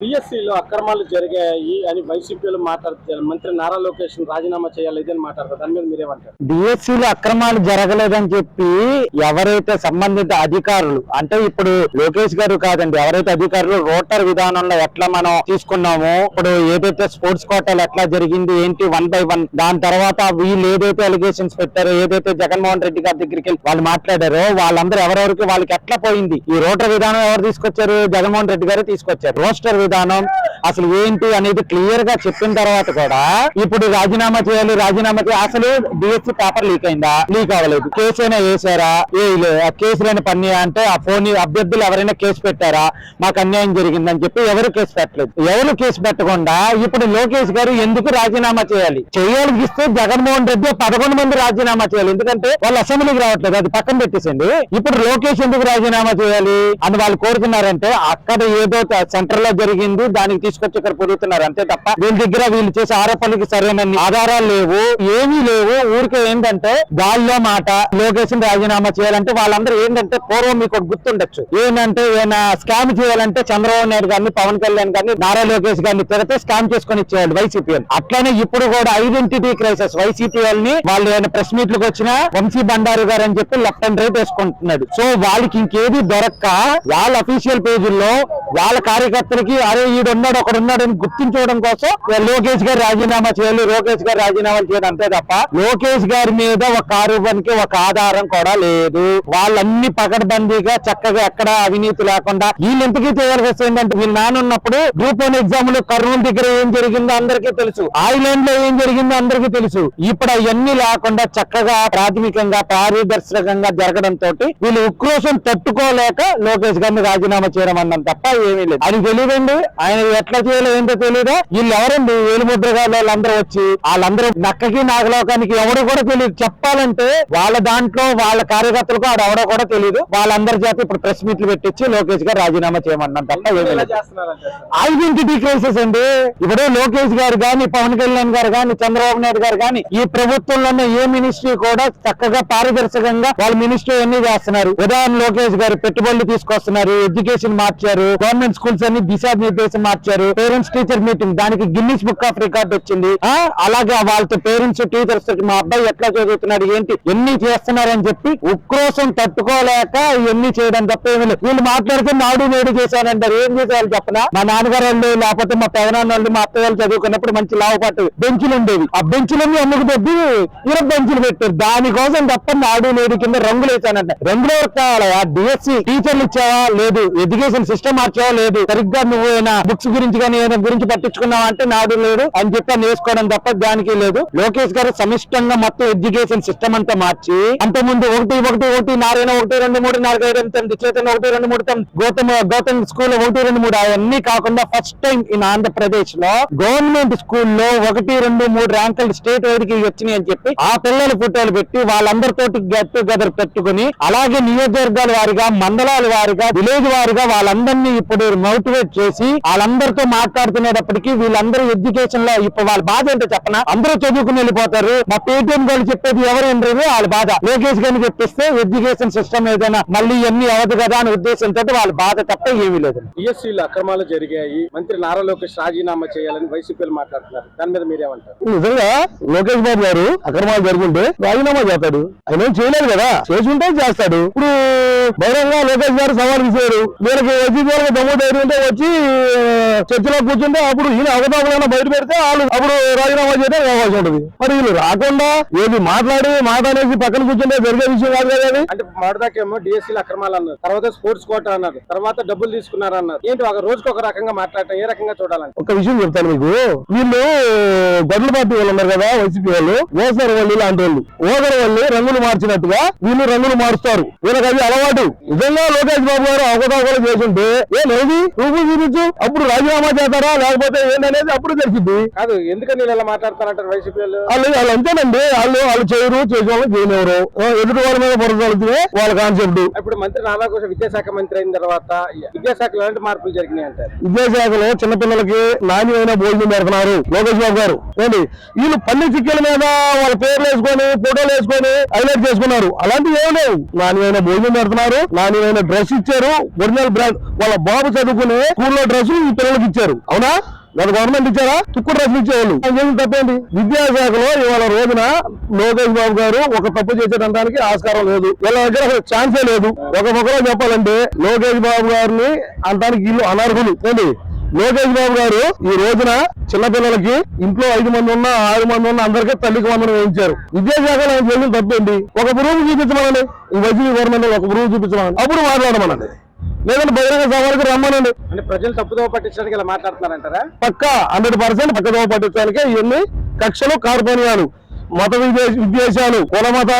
పిఎస్సీలో అక్రమాలు జరిగాయి అని వైసీపీలో మాట్లాడుతున్నారు. మంత్రి నారా లోకేష్ రాజీనామా చేయాలి ఇదని మాట్లాడతారు. దాని మీద మీరేమంటారు? డిఎస్సీలో అక్రమాలు జరగలేదని చెప్పి ఎవరైతే సంబంధిత అధికారులు, అంటే ఇప్పుడు లోకేష్ గారు కాదండి, ఎవరైతే అధికారులు రోటర్ విధానంలో ఎట్లా మనం తీసుకున్నామో, ఇప్పుడు ఏదైతే స్పోర్ట్స్ కోటాలు ఎట్లా జరిగింది ఏంటి 1 by 1, దాని తర్వాత వీళ్ళు ఏదైతే అలిగేషన్స్ పెట్టారో, ఏదైతే జగన్మోహన్ రెడ్డి గారి దగ్గరికి వెళ్ళి వాళ్ళు మాట్లాడారో వాళ్ళందరూ ఎవరెవరికి వాళ్ళకి ఎట్లా పోయింది, ఈ రోటర్ విధానం ఎవరు తీసుకొచ్చారు? జగన్మోహన్ రెడ్డి గారు తీసుకొచ్చారు. రోస్టర్ విధానం అసలు ఏంటి అనేది క్లియర్ గా చెప్పిన తర్వాత కూడా ఇప్పుడు రాజీనామా చేయాలి, అసలు డిఎస్సీ పేపర్ లీక్ అయిందా? లీక్ అవ్వలేదు. కేసు అయినా వేసారా? ఆ కేసులైన పని అంటే ఆ ఫోన్ అభ్యర్థులు ఎవరైనా కేసు పెట్టారా? మాకు అన్యాయం జరిగిందని చెప్పి ఎవరు కేసు పెట్టలేదు. ఎవరు కేసు పెట్టకుండా ఇప్పుడు లోకేష్ గారు ఎందుకు రాజీనామా చేయాలి? చేయాలిస్తే జగన్మోహన్ రెడ్డి 11 మంది రాజీనామా చేయాలి. ఎందుకంటే వాళ్ళు అసెంబ్లీకి రావట్లేదు, అది పక్కన పెట్టేసండి. ఇప్పుడు లోకేష్ ఎందుకు రాజీనామా చేయాలి అని వాళ్ళు కోరుతున్నారంటే అక్కడ ఏదో సెంటర్ లో జరిగింది దానికి తీసుకొచ్చి ఇక్కడ పొరుగుతున్నారు అంతే తప్ప వీళ్ళ దగ్గర వీళ్ళు చేసే ఆరోపణలకి సరైన ఆధారాలు లేవు, ఏమీ లేవు. ఊరికే ఏంటంటే గాల్లో మాట లోకేష్ రాజీనామా చేయాలంటే వాళ్ళందరూ ఏంటంటే పూర్వం మీకు గుర్తుండొచ్చు, ఏంటంటే ఏమైనా స్కామ్ చేయాలంటే చంద్రబాబు నాయుడు గారిని, పవన్ కళ్యాణ్ గారిని, నారా లోకేష్ గారిని తిరిగితే స్కామ్ చేసుకుని ఇచ్చేవాళ్ళు వైసీపీ. అట్లానే ఇప్పుడు కూడా ఐడెంటిటీ క్రైసిస్ వైసీపీ వాళ్ళని వాళ్ళు ఏమైనా ప్రెస్ మీట్లకు వచ్చినా వంశీ బండారు గారు అని చెప్పి లెఫ్ట్ అండ్ రైట్ వేసుకుంటున్నాడు. సో వాళ్ళకి ఇంకేది దొరక్క వాళ్ళ అఫీషియల్ పేజీల్లో వాళ్ళ కార్యకర్తలకి అరే ఈడున్నాడు ఒకడున్నాడు అని గుర్తించడం కోసం లోకేష్ గారు రాజీనామా చేయాలి, లోకేష్ గారు రాజీనామా చేయాలి అంతే తప్ప లోకేష్ గారి మీద ఒక ఆరోపణకి ఒక ఆధారం కూడా లేదు. వాళ్ళన్ని పకడ్బందీగా చక్కగా ఎక్కడ అవినీతి లేకుండా వీళ్ళు ఎంతకీ చేయాల్సి వస్తుందంటే వీళ్ళు నానున్నప్పుడు గ్రూప్ 1 ఎగ్జామ్ లో కర్నూలు దగ్గర ఏం జరిగిందో అందరికీ తెలుసు, ఐలాండ్ లో ఏం జరిగిందో అందరికీ తెలుసు. ఇప్పుడు అవన్నీ లేకుండా చక్కగా ప్రాథమికంగా పారదర్శకంగా జరగడంతో వీళ్ళు ఉక్రోషం తట్టుకోలేక లోకేష్ గారిని రాజీనామా చేయడం అన్నం తప్ప ఏమీ లేదు. అది తెలియదండి, ఆయన ఎట్లా చేయాలో ఏంటో తెలియదు. వీళ్ళు ఎవరండి వేలుముద్రగాళ్ళు వాళ్ళందరూ వచ్చి వాళ్ళందరూ నక్కకి నాగలోకానికి ఎవడో కూడా తెలియదు. చెప్పాలంటే వాళ్ళ దాంట్లో వాళ్ళ కార్యకర్తలకు ఆడ ఎవడో కూడా తెలియదు. వాళ్ళందరి చేత ఇప్పుడు ప్రెస్ మీట్లు పెట్టించి లోకేష్ గారు రాజీనామా చేయమన్నాం తప్ప ఏమీ లేదు. ఐడెంటిటీ క్రైసిస్ అండి. ఇప్పుడు లోకేష్ గారు గాని, పవన్ కళ్యాణ్ గారు గాని, చంద్రబాబు నాయుడు గారు గాని ఈ ప్రభుత్వంలోనే ఏ మినిస్ట్రీ కూడా చక్కగా పారదర్శకంగా వాళ్ళ మినిస్ట్రీ అన్ని చేస్తున్నారు. ఉదాహరణ లోకేష్ గారు పెట్టుబడులు తీసుకొస్తున్నారు, ఎడ్యుకేషన్ మార్చారు, గవర్నమెంట్ స్కూల్స్ అన్ని దిశానిర్దేశం మార్చారు, పేరెంట్స్ టీచర్ మీటింగ్ దానికి గిన్నిస్ బుక్ ఆఫ్ రికార్డ్ వచ్చింది. అలాగే వాళ్ళతో పేరెంట్స్ టీచర్స్ మా అబ్బాయి ఎట్లా చదువుతున్నాడు ఏంటి ఎన్ని చేస్తున్నారని చెప్పి ఉక్రోషం తట్టుకోలేక ఇవన్నీ చేయడం తప్ప ఏమి లేదు. వీళ్ళు మాట్లాడితే నాడు నేడు చేశానంటారు. ఏం చేసేవాళ్ళు చెప్పనా? మా నాన్నగారు వాళ్ళు లేకపోతే మా పెదనాన్న వాళ్ళు మా అత్త వాళ్ళు చదువుకున్నప్పుడు మంచి లావుపాటు బెంచులు ఉండేవి. ఆ బెంచులన్నీ అమ్ముకు పెట్టి ఇరవై బెంచులు పెట్టారు. దానికోసం తప్ప నాడు నేడు కింద రంగులు వేసానంట. రంగులు కావాలి. ఆ డిఎస్సి టీచర్లు ఇచ్చావా? లేదు. ఎడ్యుకేషన్ సిస్టమ్ మార్చావా? లేదు. సరిగ్గా నువ్వు బుక్స్ గురించి కానీ ఏదైనా గురించి పట్టించుకున్నావా అంటే నాడు లేదు అని చెప్పి నేర్చుకోవడం తప్ప దానికి లేదు. లోకేష్ గారు సమిష్టంగా మొత్తం ఎడ్యుకేషన్ సిస్టమ్ అంతా మార్చి అంతకుముందు 1-1-1 నారాయణ 1-2-3 4-5-8 చైతన్య 1-2-3 గౌతమ్ స్కూల్ 1-2-3 అవన్నీ కాకుండా ఫస్ట్ టైం ఇన్ ఆంధ్రప్రదేశ్ లో గవర్నమెంట్ స్కూల్లో 1-2-3 ర్యాంకులు స్టేట్ వైడ్ కి వచ్చినాయి అని చెప్పి ఆ పిల్లల ఫోటోలు పెట్టి వాళ్ళందరితోటి గెట్ టుగెదర్ పెట్టుకుని అలాగే నియోజకవర్గాల వారిగా, మండలాల వారిగా, విలేజ్ వారిగా వాళ్ళందరినీ ఇప్పుడు మోటివేట్ చేసి వాళ్ళందరితో మాట్లాడుతునేటప్పటికీ వీళ్ళందరూ ఎడ్యుకేషన్ లో ఇప్పుడు వాళ్ళ బాధ ఏంటో చెప్పనా? అందరూ చదువుకుని వెళ్ళిపోతారు. మా పేటీఎం గారు చెప్పేది ఎవరు ఏంటో వాళ్ళ బాధ. లోకేష్ గారిని చెప్పిస్తే ఎడ్యుకేషన్ సిస్టమ్ ఏదైనా మళ్ళీ ఎన్ని అవ్వదు కదా అనే ఉద్దేశంతో వాళ్ళ బాధ తప్ప ఏమీ లేదు. పిఎస్సీలో అక్రమాలు జరిగాయి, మంత్రి నారా లోకేష్ రాజీనామా చేయాలని వైసీపీలు మాట్లాడుతున్నారు. దాని మీద మీరేమంటారు? నిజంగా లోకేష్ బాబు గారు అక్రమాలు జరుగుంటే రాజీనామా చేస్తాడు. ఆయన ఏం చేయలేదు కదా, చేసి ఉంటే చేస్తాడు. ఇప్పుడు బహిరంగ లోకేష్ గారు సవాల్ ఇచ్చారు. వీళ్ళకి వైసీపీ దమ్ము ధైర్యం ఉంటే వచ్చి చర్చలో కూర్చుంటే అప్పుడు ఈయన అవతాపలైనా బయట పెడితే వాళ్ళు అప్పుడు రాజీనామా చేయడం అవకాశం ఉంటుంది. మరి వీళ్ళు రాకుండా ఏది మాట్లాడేసి పక్కన కూర్చుంటే జరిగే విషయం కాదు కదా. అంటే మొదటిదాకేమో డిఎస్సీలో అక్రమాలు అన్నారు, తర్వాత స్పోర్ట్స్ కోటా అన్నారు, తర్వాత డబ్బులు తీసుకున్నారు అన్నారు. ఏంటి ఒక రోజుకి ఒక రకంగా మాట్లాడటం ఏ రకంగా చూడాలంటే? ఒక విషయం చెప్తాను మీకు. వీళ్ళు గొడ్ల పార్టీ వాళ్ళు ఉన్నారు కదా వైసీపీ వాళ్ళు, ఓసర్ వాళ్ళు లాంటి వాళ్ళు ఓగరు వాళ్ళు రంగులు మార్చినట్టుగా వీళ్ళు రంగులు మారుస్తారు. వీళ్ళకి అది అలవాటు. నిజంగా లోకేష్ బాబు గారు అవకతవకలు చేస్తుంటే ఏది రూపు చూపించు, అప్పుడు రాజీనామా చేస్తారా లేకపోతే ఏంటనేది అప్పుడు తెలిసింది కాదు. ఎందుకని ఇలా మాట్లాడతారంటారు వైసీపీ వాళ్ళు? వాళ్ళు అంతేనండి. వాళ్ళు చేయరు, చేసే వాళ్ళు చేయలేరు. ఎదుటి వాళ్ళ మీద పొరపాటుతే వాళ్ళ కాన్సెప్ట్. ఇప్పుడు మంత్రి నారా కోసం విద్యాశాఖ మంత్రి అయిన తర్వాత విద్యాశాఖలో ఎలాంటి మార్పులు జరిగినాయి అంటారు? విద్యాశాఖలో చిన్నపిల్లలకి నాణ్యమైన భోజనం పెడుతున్నారు లోకేష్ బాబు గారు. ఏంటి వీళ్ళు పల్లె చిక్కల మీద వాళ్ళ పేర్లు వేసుకొని ఫోటోలు వేసుకొని హైలైట్ చేసుకున్నారు. అలాంటివి ఏం లేవు. నాణ్యమైన భోజనం పెడుతున్నారు, నాణ్యమైన డ్రెస్ ఇచ్చారు, ఒరిజినల్ బ్రాండ్. వాళ్ళ బాబు చదువుకునే స్కూల్లో డ్రెస్ ఈ పిల్లలకి ఇచ్చారు. అవునా? గత గవర్నమెంట్ ఇచ్చారా? తుక్కుడు రైతులు ఇచ్చేవాళ్ళు. ఏం తప్పేంటి? విద్యాశాఖలో ఇవాళ రోజున లోకేష్ బాబు గారు ఒక తప్పు చేసేటడానికి ఆస్కారం లేదు. వీళ్ళ దగ్గర అసలు ఛాన్సే లేదు. ఒక మొక్కలో చెప్పాలంటే లోకేష్ బాబు గారిని అంటానికి వీళ్ళు అనర్హులు. ఏంటి లోకేష్ బాబు గారు ఈ రోజున చిన్నపిల్లలకి ఇంట్లో 5 మంది ఉన్నా 6 మంది ఉన్నా అందరికీ తల్లికి వందనం వేయించారు. విద్యాశాఖలో ఆయన చేసిన తప్పేంటి? ఒక ప్రూఫ్ చూపించమనండి. ఈ వైసీపీ గవర్నమెంట్ ఒక ప్రూఫ్ చూపించమనండి, అప్పుడు మాట్లాడమనండి. లేదంటే బహిరంగ సభలకు రమ్మనండి. అంటే ప్రజలు తప్పుదోవ పట్టించడానికి ఇలా మాట్లాడుతున్నారంటారా? పక్కా 100% పక్కదోవ పట్టించడానికి ఇవన్నీ కక్షలు కార్పణ్యాలు మత విద్వేషాలు కుల మత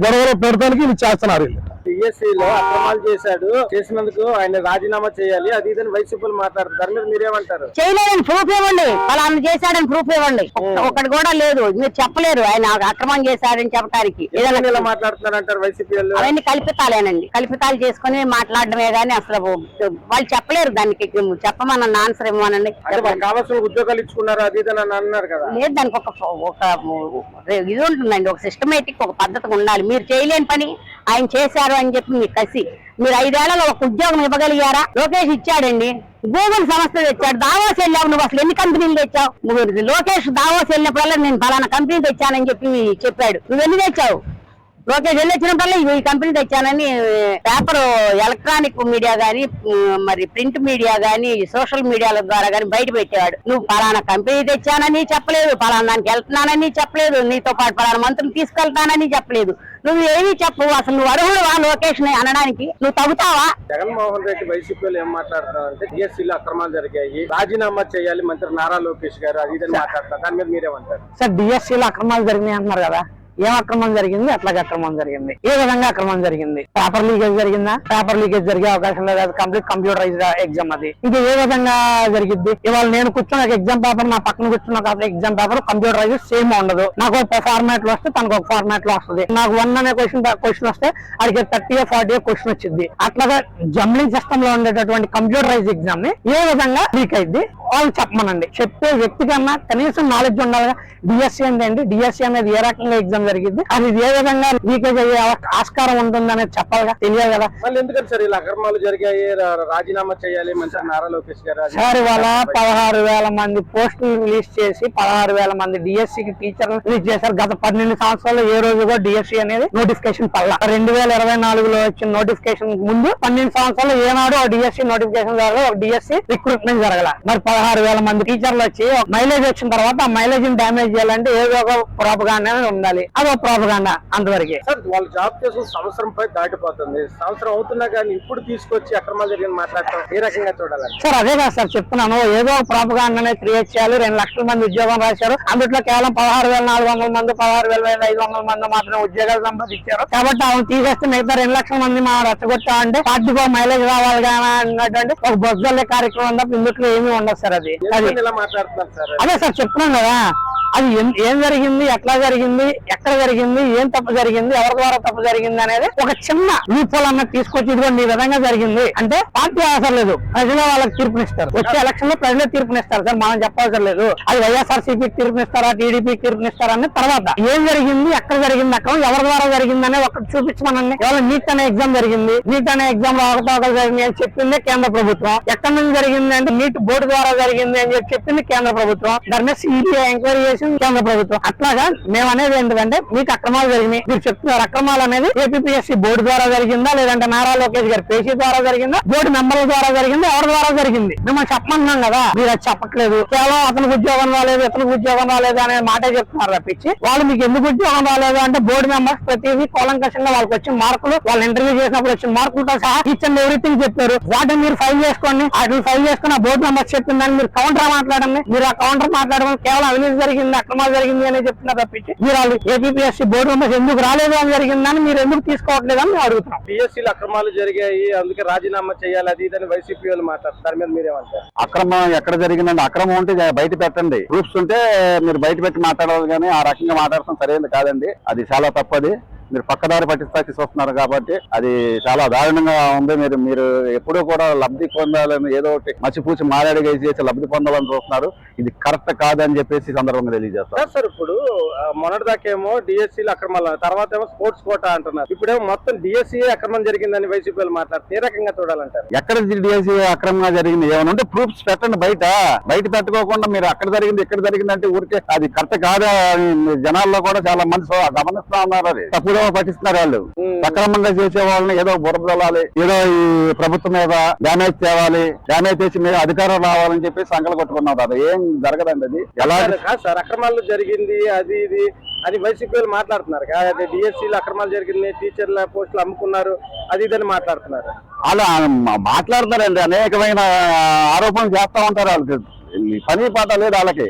గొడవలు పెడతానికి ఇది చేస్తున్నారు. డిఎస్సీలో అక్రమాలు చేసినందుకు ఆయన రాజీనామా చేయాలి అది ఇదని వైసీపీలు మాట్లాడుతారు. దాని మీద మీరేమంటారు? చేయలేదని ప్రూఫ్ ఇవ్వండి, అలా ఆయన చేశాడని ప్రూఫ్ ఇవ్వండి. ఒకటి కూడా లేదు, మీరు చెప్పలేరు ఆయన అక్రమం చేశాడని చెప్పడానికి. ఇలా మాట్లాడుతున్నారంటారు వైసీపీ అవన్నీ కల్పితాలేనండి, కల్పితాలు చేసుకుని మాట్లాడడమే గానీ అసలు వాళ్ళు చెప్పలేరు. దానికి చెప్పమన్న ఆన్సర్ ఇవ్వమనండి. కావాల్సిన ఉద్యోగాలు ఇచ్చుకున్నారు అది ఇదని అన్నారు కదా. లేదు, దానికి ఒక ఇది ఉంటుందండి, ఒక సిస్టమేటిక్ ఒక పద్ధతి ఉండాలి. మీరు చేయలేని పని ఆయన చేశారు అని చెప్పి మీకు కసి మీరు 5 ఏళ్లలో ఒక ఉద్యోగం ఇవ్వగలిగారా? లోకేష్ ఇచ్చాడండి, గూగుల్ సంస్థ తెచ్చాడు. దావోస్ వెళ్ళావు, నువ్వు అసలు ఎన్ని కంపెనీలు తెచ్చావు? లోకేష్ దావోస్ వెళ్ళినప్పుడల్లా నేను ఫలానా కంపెనీ తెచ్చానని చెప్పాడు. నువ్వు ఎన్ని తెచ్చావు? లోకేష్ వెళ్ళి వచ్చినప్పుడల్లా ఈ కంపెనీ తెచ్చానని పేపర్ ఎలక్ట్రానిక్ మీడియా గానీ మరి ప్రింట్ మీడియా గానీ సోషల్ మీడియాల ద్వారా గానీ బయట పెట్టేవాడు. నువ్వు పలానా కంపెనీ తెచ్చానని చెప్పలేదు, పలానా దానికి వెళ్తున్నానని చెప్పలేదు, నీతో పాటు పలానా మంత్రులు తీసుకెళ్తానని చెప్పలేదు. నువ్వు ఏమీ చెప్పు. అసలు నువ్వు అర్హుడువా లోకేష్ ని అనడానికి? నువ్వు తగ్గుతావా? జగన్మోహన్ రెడ్డి వైసీపీలో ఏం మాట్లాడుతున్నారంటే డిఎస్సీలో అక్రమాలు జరిగాయి, రాజీనామా చేయాలి మంత్రి నారా లోకేష్ గారు అది ఇదని మాట్లాడతారు. దాని మీద మీరేమంటారు? సార్ డిఎస్సీలో అక్రమాలు జరిగినాయి అంటున్నారు కదా, ఏం అక్రమం జరిగింది? అట్లాగే అక్రమం జరిగింది. ఏ విధంగా అక్రమం జరిగింది? పేపర్ లీకేజ్ జరిగిందా? పేపర్ లీకేజ్ జరిగే అవకాశం లేదు. అది కంప్లీట్ కంప్యూటరైజ్డ్ ఎగ్జామ్. అది ఇంకా ఏ విధంగా జరిగింది? ఇవాళ నేను కూర్చున్న ఒక ఎగ్జామ్ పేపర్, నా పక్కన కూర్చున్న ఒక ఎగ్జామ్ పేపర్ కంప్యూటరైజ్ సేమ్ ఉండదు. నాకు ఒక ఫార్మాట్ లో వస్తే తనకు ఒక ఫార్మాట్ లో వస్తుంది. నాకు 1 అనే క్వశ్చన్ వస్తే అడిగే 30 40 క్వశ్చన్ వచ్చింది. అట్లాగా జంబ్లింగ్ సిస్టమ్ లో ఉండేటటువంటి కంప్యూటరైజ్ ఎగ్జామ్ ని ఏ విధంగా లీక్ అయింది వాళ్ళు చెప్పమనండి. చెప్పే వ్యక్తి కన్నా కనీసం నాలెడ్జ్ ఉండాలి. డిఎస్సీ ఏంటండి, డిఎస్సీ అనేది ఏ రకంగా ఎగ్జామ్ జరిగింది, అది ఏ విధంగా లీకేజ్ అయ్యే ఆస్కారం ఉంటుంది అనేది చెప్పాలిగా, తెలియాలి కదా. మళ్ళీ ఎందుకంటే సార్ ఇలా అక్రమాలు జరిగాయి, రాజీనామా చేయాలి మంత్రి నారా లోకేష్ గారు? సార్ ఇవాళ 16,000 మంది పోస్టులు రిలీజ్ చేసి 16,000 మంది డిఎస్సీకి టీచర్లు రిలీజ్ చేశారు. గత 12 సంవత్సరాలు ఏ రోజు కూడా డిఎస్సీ అనేది నోటిఫికేషన్ పడలా. 2024లో వచ్చిన నోటిఫికేషన్ ముందు 12 సంవత్సరాలు ఏనాడు డిఎస్సీ నోటిఫికేషన్ జరగదు, ఒక డిఎస్సీ రిక్రూట్మెంట్ జరగల. మరి 16,000 మంది టీచర్లు వచ్చి మైలేజ్ వచ్చిన తర్వాత ఆ మైలేజ్ ని డ్యామేజ్ చేయాలంటే ఏదో ఒక ప్రాపగాండా ఉండాలి. అదో ప్రాపగాండా అంతవరకే. సార్ వాళ్ళు జాబ్ చేసిన సంవత్సరం పై దాటిపోతుంది, సంవత్సరం అవుతున్నా కానీ ఇప్పుడు తీసుకొచ్చి అక్రమాలు జరిగిన మాట్లాడటం ఏ రకంగా చూడాలి? సార్ అదే కదా సార్ చెప్తున్నాను, ఏదో ప్రాపగాండా క్రియేట్ చేయాలి. 2 లక్షల మంది ఉద్యోగం రాశారు, అందులో కేవలం 16,400 మంది 16,500 మంది మాత్రమే ఉద్యోగాలు సంపాదించారు. కాబట్టి ఆమె తీసేస్తే మిగతా 2 లక్షల మంది మనం రెచ్చగొట్టామంటే పార్టీకో మైలేజ్ రావాలి కానీ అన్నటువంటి ఒక బొజ్జల్లే కార్యక్రమం తప్ప ఇందులో ఏమీ ఉండదు సార్. అది ఇలా మాట్లాడుతున్నారు సార్. అదే సార్ చెప్తున్నాం కదా, అది ఏం జరిగింది, ఎట్లా జరిగింది, ఎక్కడ జరిగింది, ఏం తప్పు జరిగింది, ఎవరి ద్వారా తప్పు జరిగింది అనేది ఒక చిన్న లూపోల్ అన్నది తీసుకొచ్చి ఇదిగోండి ఈ విధంగా జరిగింది అంటే పార్టీ అవసరం లేదు, ప్రజలే వాళ్ళకి తీర్పునిస్తారు. వచ్చే ఎలక్షన్ లో ప్రజలే తీర్పునిస్తారు సార్, మనం చెప్పవసరం లేదు. అది వైఎస్ఆర్సీపీ తీర్పునిస్తారా, టీడీపీ తీర్పునిస్తారా అనే తర్వాత ఏం జరిగింది, ఎక్కడ జరిగింది, అక్కడ ఎవరి ద్వారా జరిగింది అనే ఒకటి చూపించమనండి. ఇవాళ నీట్ అనే ఎగ్జామ్ జరిగింది, నీట్ అనే ఎగ్జామ్ అవకతవకలు జరిగింది అని చెప్పింది కేంద్ర ప్రభుత్వం. ఎక్కడి నుంచి జరిగింది అంటే నీట్ బోర్డు ద్వారా జరిగింది అని చెప్పింది కేంద్ర ప్రభుత్వం. దాని మీద సిబిఐ ఎంక్వైరీ చేసి కేంద్ర ప్రభుత్వం. అట్లాగా మేము అనేది ఏంటంటే మీకు అక్రమాలు జరిగినాయి, మీరు చెప్తున్నారు అక్రమాలు అనేది ఏపీఎస్సీ బోర్డు ద్వారా జరిగిందా, లేదంటే నారా లోకేష్ గారి పేషీ ద్వారా జరిగిందా, బోర్డు మెంబర్ల ద్వారా జరిగిందా, ఎవరి ద్వారా జరిగింది మిమ్మల్ని చెప్పమంటున్నాం కదా. మీరు అది చెప్పట్లేదు, కేవలం అతనికి ఉద్యోగం రాలేదు, ఇతనికి ఉద్యోగం రాలేదు అనే మాటే చెప్తున్నారు తప్పించి వాళ్ళు మీకు ఎందుకు ఉద్యోగం రాలేదు అంటే బోర్డు మెంబర్స్ ప్రతిదీ కూలంకషంగా వాళ్ళకి వచ్చిన మార్కులు, వాళ్ళు ఇంటర్వ్యూ చేసినప్పుడు వచ్చిన మార్కులతో సహా ఈచ్ అండ్ ఎవ్రీథింగ్ చెప్పారు. వాటిని మీరు ఫైల్ చేసుకోండి, వాటిని ఫైల్ చేసుకుని ఆ బోర్డు మెంబర్స్ చెప్పిందని మీరు కౌంటర్ మాట్లాడండి. మీరు ఆ కౌంటర్ మాట్లాడడం కేవలం అవినీతి జరిగింది, అక్రమాలు జరిగింది అని చెప్తున్నారు తప్పించి మీరు వాళ్ళు ఏపీఎస్సీ బోర్డు మెంబర్స్ ఎందుకు రాలేదు అని జరిగిందని మీరు ఎందుకు తీసుకోవట్లేదు అని మేము అడుగుతున్నాం. డిఎస్సీలో అక్రమాలు జరిగాయి అందుకే రాజీనామా చేయాలి అది ఇదని వైసీపీ వాళ్ళు మాట్లాడతారు. దాని మీద మీరేమంటారు? అక్రమం ఎక్కడ జరిగిందండి? అక్రమం ఉంటే బయట పెట్టండి, ప్రూఫ్స్ ఉంటే మీరు బయట పెట్టి మాట్లాడాలి కానీ ఆ రకంగా మాట్లాడటం సరైనది కాదండి. అది చాలా తప్పది. మీరు పక్కదారి పట్టిస్తాకి చూస్తున్నారు కాబట్టి అది చాలా దారుణంగా ఉంది. మీరు ఎప్పుడూ కూడా లబ్ధి పొందాలని ఏదో ఒకటి మచ్చిపూచి మారాడిగా చేసి లబ్ధి పొందాలని చూస్తున్నారు. ఇది కరెక్ట్ కాదని చెప్పేసి సందర్భంగా తెలియజేస్తారు. సార్ ఇప్పుడు మొన్నటిదాకేమో డిఎస్సీలు అక్రమాలు, తర్వాత ఏమో స్పోర్ట్స్ కోటా అంటున్నారు. ఇప్పుడేమో మొత్తం డిఎస్సీ అక్రమం జరిగిందని వైసీపీలు మాట్లాడుతారు. ఏ రకంగా చూడాలంటారు? ఎక్కడ డిఎస్సీ అక్రమంగా జరిగింది ఏమైనా ఉంటే ప్రూఫ్స్ పెట్టండి. బయట పెట్టుకోకుండా మీరు అక్కడ జరిగింది ఇక్కడ జరిగింది అంటే ఊరికే అది కరెక్ట్ కాదా? జనాల్లో కూడా చాలా మంది గమనిస్తా ఉన్నారు. అది తప్పుదో పట్టిస్తున్నారు. వాళ్ళు సక్రమంగా చేసే వాళ్ళని ఏదో బురదలాలి, ఏదో ఈ ప్రభుత్వం మీద డ్యామేజ్ తేవాలి, డ్యామేజ్ చేసి మీద అధికారం రావాలని చెప్పి సంకలు కొట్టుకున్నారు. అది ఏం జరగదండి. అది ఎలా కాదు సార్, అక్రమాలు జరిగింది అది ఇది అని వైసీపీలు మాట్లాడుతున్నారు. అదే డిఎస్సీలు అక్రమాలు జరిగింది, టీచర్ల పోస్టులు అమ్ముకున్నారు, అది ఇదని మాట్లాడుతున్నారు. అలా మాట్లాడతారండి. అనేకమైన ఆరోపణలు చేస్తా ఉంటారు. వాళ్ళకి పని పాట లేదు. వాళ్ళకి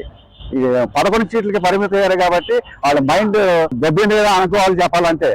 11 సీట్లకి పరిమితం అయ్యారు కాబట్టి వాళ్ళ మైండ్ దెబ్బింది అనుకోవాలి చెప్పాలంటే.